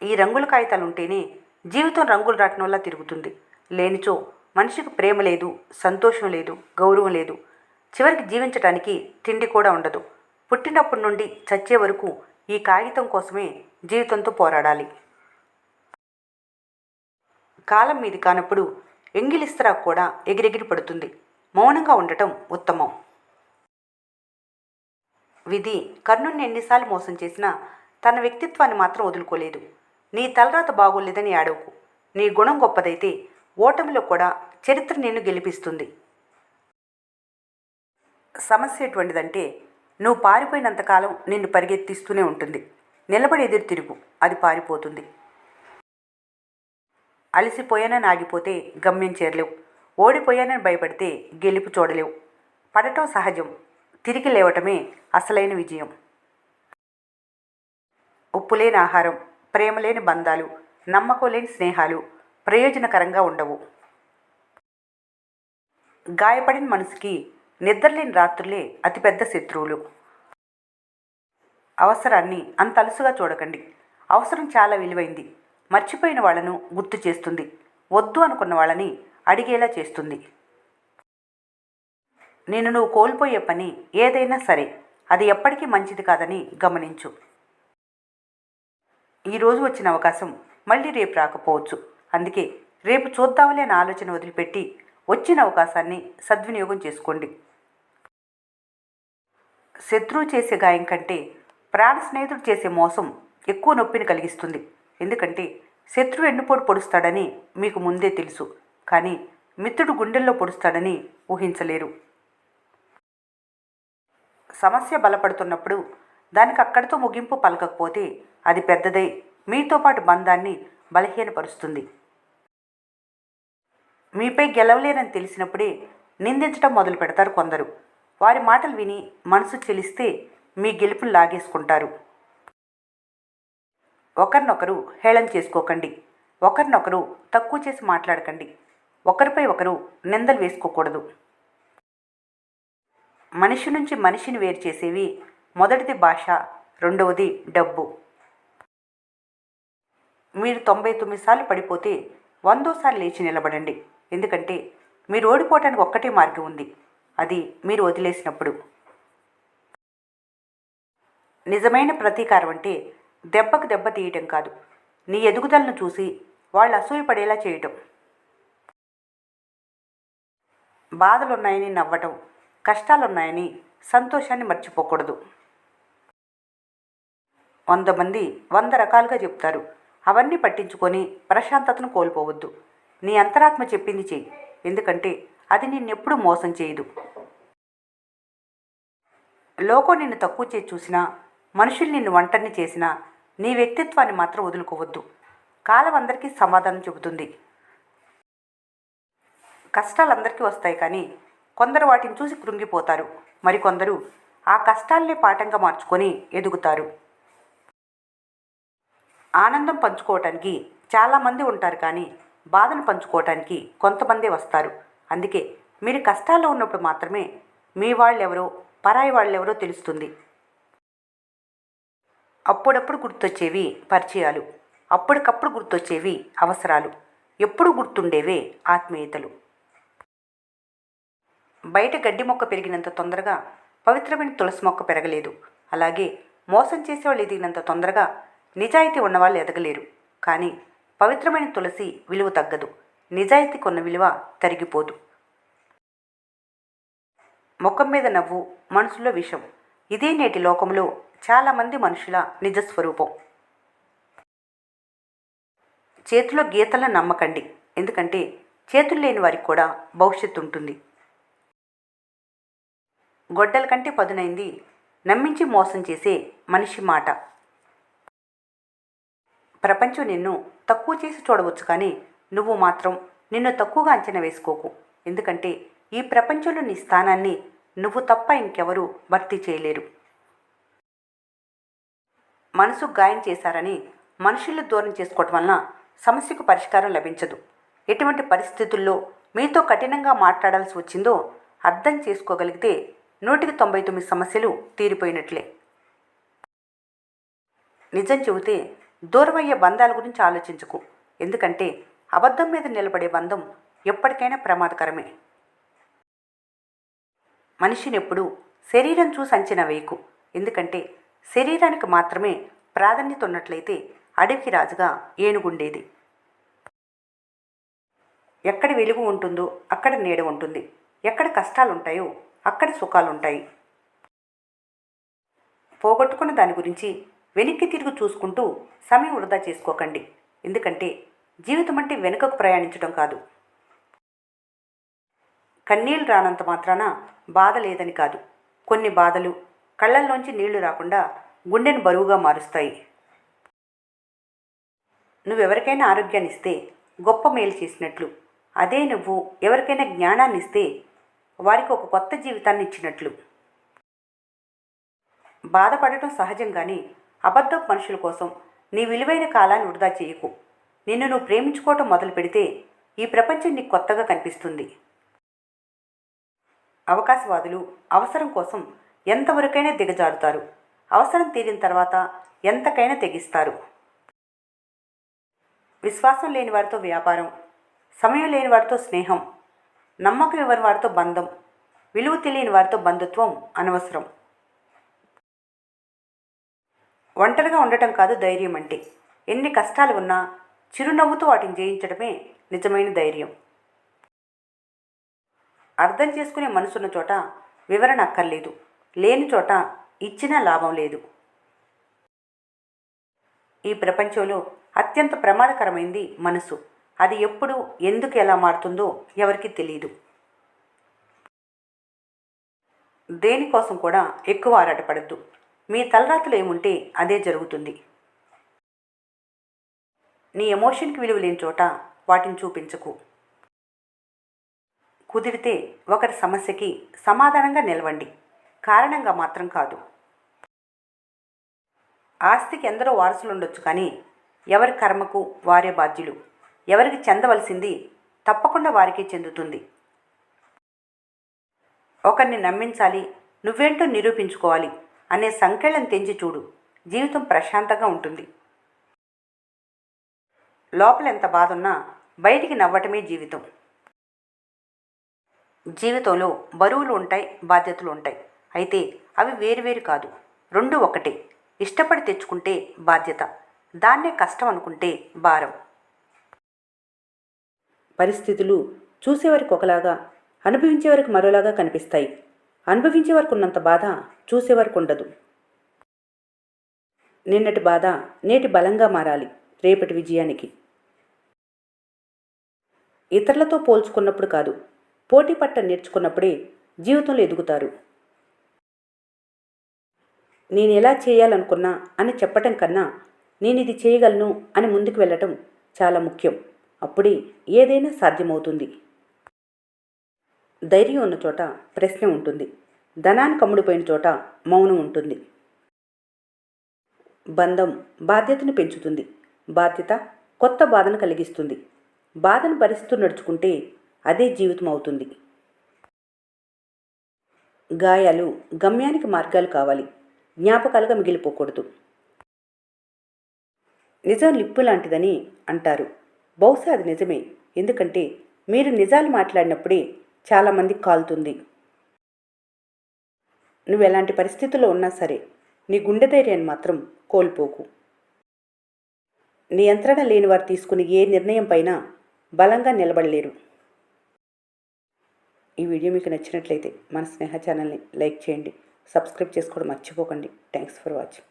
ఈ రంగుల కాగితాలు ఉంటేనే జీవితం రంగులు రాట్నంలా తిరుగుతుంది. లేనిచో మనిషికి ప్రేమ లేదు, సంతోషం లేదు, గౌరవం లేదు. చివరికి జీవించటానికి తిండి కూడా ఉండదు. పుట్టినప్పటి నుండి చచ్చే వరకు ఈ కాగితం కోసమే జీవితంతో పోరాడాలి. కాలం మీది కానప్పుడు ఎంగిలిస్తరా కూడా ఎగిరెగిరి పడుతుంది. మౌనంగా ఉండటం ఉత్తమం. విధి కర్ణుణ్ణి ఎన్నిసార్లు మోసం చేసినా తన వ్యక్తిత్వాన్ని మాత్రం వదులుకోలేదు. నీ తలరాత బాగోలేదని ఏడవకు. నీ గుణం గొప్పదైతే ఓటమిలో కూడా చరిత్ర నిన్ను గెలిపిస్తుంది. సమస్య ఎటువంటిదంటే నువ్వు పారిపోయినంతకాలం నిన్ను పరిగెత్తిస్తూనే ఉంటుంది. నిలబడి ఎదురు తిరుగు, అది పారిపోతుంది. అలసిపోయానని ఆగిపోతే గమ్యం చేరలేవు. ఓడిపోయానని భయపడితే గెలుపు చూడలేవు. పడటం సహజం, తిరిగి లేవటమే అసలైన విజయం. ఉప్పు లేని ఆహారం, ప్రేమ లేని బంధాలు, నమ్మకం లేని స్నేహాలు ప్రయోజనకరంగా ఉండవు. గాయపడిన మనసుకి నిద్రలేని రాత్రులే అతిపెద్ద శత్రువులు. అవసరాన్ని అంత అలుసుగా చూడకండి. అవసరం చాలా విలువైంది. మర్చిపోయిన వాళ్ళను గుర్తు చేస్తుంది. వద్దు అనుకున్న వాళ్ళని అడిగేలా చేస్తుంది. నేను నువ్వు కోల్పోయే పని ఏదైనా సరే అది ఎప్పటికీ మంచిది కాదని గమనించు. ఈరోజు వచ్చిన అవకాశం మళ్ళీ రేపు రాకపోవచ్చు. అందుకే రేపు చూద్దాంలే అనే ఆలోచన వదిలిపెట్టి వచ్చిన అవకాశాన్ని సద్వినియోగం చేసుకోండి. శత్రువు చేసే గాయం కంటే ప్రాణ స్నేహితుడు చేసే మోసం ఎక్కువ నొప్పిని కలిగిస్తుంది. ఎందుకంటే శత్రువు ఎన్నుపోటు పొడుస్తాడని మీకు ముందే తెలుసు, కానీ మిత్రుడు గుండెల్లో పొడుస్తాడని ఊహించలేరు. సమస్య బలపడుతున్నప్పుడు దానికి అక్కడితో ముగింపు పలకకపోతే అది పెద్దదై మీతో పాటు బంధాన్ని బలహీనపరుస్తుంది. మీపై గెలవలేరని తెలిసినప్పుడే నిందించడం మొదలు పెడతారు కొందరు. వారి మాటలు విని మనసు చెలిస్తే మీ గెలుపును లాగేసుకుంటారు. ఒకరినొకరు హేళన చేసుకోకండి. ఒకరినొకరు తక్కువ చేసి మాట్లాడకండి. ఒకరిపై ఒకరు నిందలు వేసుకోకూడదు. మనిషి నుంచి మనిషిని వేరు చేసేవి మొదటిది భాష, రెండవది డబ్బు. మీరు 99 సార్లు పడిపోతే 100సార్లు లేచి నిలబడండి. ఎందుకంటే మీరు ఓడిపోవటానికి ఒక్కటే మార్గం ఉంది, అది మీరు వదిలేసినప్పుడు. నిజమైన ప్రతీకారం అంటే దెబ్బకు దెబ్బ తీయటం కాదు, నీ ఎదుగుదలను చూసి వాళ్ళు అసూయపడేలా చేయటం. బాధలున్నాయని నవ్వటం, కష్టాలున్నాయని సంతోషాన్ని మర్చిపోకూడదు. 100 మంది 100 రకాలుగా చెప్తారు. అవన్నీ పట్టించుకొని ప్రశాంతతను కోల్పోవద్దు. నీ అంతరాత్మ చెప్పింది చెయ్యి, ఎందుకంటే అది నిన్నెప్పుడు మోసం చేయదు. లోకం నిన్ను తక్కువ చేసి చూసినా, మనుషులు నిన్ను ఒంటరిని చేసినా నీ వ్యక్తిత్వాన్ని మాత్రం వదులుకోవద్దు. కాలం అందరికీ సమాధానం చెబుతుంది. కష్టాలు అందరికీ వస్తాయి, కానీ కొందరు వాటిని చూసి కృంగిపోతారు. మరికొందరు ఆ కష్టాలనే పాఠంగా మార్చుకొని ఎదుగుతారు. ఆనందం పంచుకోవటానికి చాలామంది ఉంటారు, కానీ బాధను పంచుకోవటానికి కొంతమందే వస్తారు. అందుకే మీరు కష్టాల్లో ఉన్నప్పుడు మాత్రమే మీ వాళ్ళెవరో పరాయి వాళ్ళెవరో తెలుస్తుంది. అప్పుడప్పుడు గుర్తొచ్చేవి పరిచయాలు, అప్పటికప్పుడు గుర్తొచ్చేవి అవసరాలు, ఎప్పుడు గుర్తుండేవే ఆత్మీయతలు. బయట గడ్డి మొక్క పెరిగినంత తొందరగా పవిత్రమైన తులసి మొక్క పెరగలేదు. అలాగే మోసం చేసేవాళ్ళు ఎదిగినంత తొందరగా నిజాయితీ ఉన్నవాళ్ళు ఎదగలేరు. కానీ పవిత్రమైన తులసి విలువ తగ్గదు, నిజాయితీకి ఉన్న విలువ తరిగిపోదు. ముఖం మీద నవ్వు, మనసులో విషం, ఇదే నేటి లోకంలో చాలామంది మనుషుల నిజస్వరూపం. చేతిలో గీతలను నమ్మకండి, ఎందుకంటే చేతులు లేని వారికి కూడా భవిష్యత్తు ఉంటుంది. గొడ్డల కంటే పదునైంది నమ్మించి మోసం చేసే మనిషి మాట. ప్రపంచం నిన్ను తక్కువ చేసి చూడవచ్చు, కానీ నువ్వు మాత్రం నిన్ను తక్కువగా అంచనా వేసుకోకు. ఎందుకంటే ఈ ప్రపంచంలో నీ స్థానాన్ని నువ్వు తప్ప ఇంకెవరూ భర్తీ చేయలేరు. మనసు గాయం చేశారని మనుషుల్ని దూరం చేసుకోవటం వలన సమస్యకు పరిష్కారం లభించదు. ఎటువంటి పరిస్థితుల్లో మీతో కఠినంగా మాట్లాడాల్సి వచ్చిందో అర్థం చేసుకోగలిగితే 100కి 99 సమస్యలు తీరిపోయినట్లే. నిజం చెబితే దూరమయ్యే బంధాల గురించి ఆలోచించకు. ఎందుకంటే అబద్ధం మీద నిలబడే బంధం ఎప్పటికైనా ప్రమాదకరమే. మనిషిని ఎప్పుడూ శరీరం చూసి అంచనా వేయకు. ఎందుకంటే శరీరానికి మాత్రమే ప్రాధాన్యత ఉన్నట్లయితే అడవికి రాజుగా ఏనుగుండేది. ఎక్కడ వెలుగు ఉంటుందో అక్కడ నీడ ఉంటుంది. ఎక్కడ కష్టాలుంటాయో అక్కడ సుఖాలుంటాయి. పోగొట్టుకున్న దాని గురించి వెనక్కి తిరిగి చూసుకుంటూ సమయం వృధా చేసుకోకండి. ఎందుకంటే జీవితం అంటే వెనుకకు ప్రయాణించడం కాదు. కన్నీళ్ళు రానంత మాత్రాన బాధ లేదని కాదు. కొన్ని బాధలు కళ్ళల్లోంచి నీళ్లు రాకుండా గుండెను బరువుగా మారుస్తాయి. నువ్వెవరికైనా ఆరోగ్యాన్ని ఇస్తే గొప్ప మేలు చేసినట్లు, అదే నువ్వు ఎవరికైనా జ్ఞానాన్ని ఇస్తే వారికి ఒక కొత్త జీవితాన్ని ఇచ్చినట్లు. బాధపడటం సహజం, కానీ అబద్ధపు మనుషుల కోసం నీ విలువైన కాలాన్ని వృధా చేయకు. నిన్ను నువ్వు ప్రేమించుకోవటం మొదలు పెడితే ఈ ప్రపంచం నీకు కొత్తగా కనిపిస్తుంది. అవకాశవాదులు అవసరం కోసం ఎంతవరకైనా దిగజారుతారు. అవసరం తీరిన తర్వాత ఎంతకైనా తెగిస్తారు. విశ్వాసం లేని వారితో వ్యాపారం, సమయం లేని వారితో స్నేహం, నమ్మకం ఇవ్వని వారితో బంధం, విలువ తెలియని వారితో బంధుత్వం అనవసరం. ఒంటరిగా ఉండటం కాదు ధైర్యం అంటే. ఎన్ని కష్టాలు ఉన్నా చిరునవ్వుతో వాటిని జయించడమే నిజమైన ధైర్యం. అర్థం చేసుకునే మనసున్న చోట వివరణ అక్కర్లేదు. లేని చోట ఇచ్చినా లాభం లేదు. ఈ ప్రపంచంలో అత్యంత ప్రమాదకరమైంది మనసు. అది ఎప్పుడు ఎందుకు ఎలా మారుతుందో ఎవరికీ తెలియదు. దేనికోసం కూడా ఎక్కువ ఆరాటపడద్దు. మీ తలరాతలు ఏముంటే అదే జరుగుతుంది. నీ ఎమోషన్కి విలువ లేని చోట వాటిని చూపించకు. కుదిరితే ఒకరి సమస్యకి సమాధానంగా నిలవండి, కారణంగా మాత్రం కాదు. ఆస్తికి ఎందరో వారసులు ఉండొచ్చు, కానీ ఎవరి కర్మకు వారే బాధ్యులు. ఎవరికి చెందవలసింది తప్పకుండా వారికే చెందుతుంది. ఒకరిని నమ్మించాలి, నువ్వేంటో నిరూపించుకోవాలి అనే సంకెళ్ళను తెంచి చూడు. జీవితం ప్రశాంతంగా ఉంటుంది. లోపల ఎంత బాధ ఉన్నా బయటికి నవ్వటమే జీవితం. జీవితంలో బరువులు ఉంటాయి, బాధ్యతలు ఉంటాయి. అయితే అవి వేరువేరు కాదు, రెండు ఒకటే. ఇష్టపడి తెచ్చుకుంటే బాధ్యత, దాన్నే కష్టం అనుకుంటే భారం. పరిస్థితులు చూసేవారికి ఒకలాగా, అనుభవించేవారికి మరోలాగా కనిపిస్తాయి. అనుభవించేవారికి ఉన్నంత బాధ చూసేవారికి ఉండదు. నిన్నటి బాధ నేటి బలంగా మారాలి రేపటి విజయానికి. ఇతరులతో పోల్చుకున్నప్పుడు కాదు, పోటీ పట్ట నేర్చుకున్నప్పుడే జీవితంలో ఎదుగుతారు. నేను ఎలా చేయాలనుకున్నా అని చెప్పటం కన్నా నేను ఇది చేయగలను అని ముందుకు వెళ్ళటం చాలా ముఖ్యం. అప్పుడే ఏదైనా సాధ్యమవుతుంది. ధైర్యం ఉన్న చోట ప్రశ్న ఉంటుంది. ధనానికి అమ్ముడుపోయిన చోట మౌనం ఉంటుంది. బంధం బాధ్యతను పెంచుతుంది. బాధ్యత కొత్త బాధను కలిగిస్తుంది. బాధను భరిస్తూ నడుచుకుంటే అదే జీవితం అవుతుంది. గాయాలు గమ్యానికి మార్గాలు కావాలి, జ్ఞాపకాలుగా మిగిలిపోకూడదు. నిజం లిప్పు లాంటిదని అంటారు. బహుశా అది నిజమే. ఎందుకంటే మీరు నిజాలు మాట్లాడినప్పుడే చాలామందికి కాలుతుంది. నువ్వు ఎలాంటి పరిస్థితుల్లో ఉన్నా సరే నీ గుండె ధైర్యాన్ని మాత్రం కోల్పోకు. నియంత్రణ లేని వారు తీసుకునే ఏ నిర్ణయం పైన బలంగా నిలబడలేరు. ఈ వీడియో మీకు నచ్చినట్లయితే మన స్నేహ ఛానల్ని లైక్ చేయండి, సబ్స్క్రైబ్ చేసుకోవడం మర్చిపోకండి. Thanks for watching.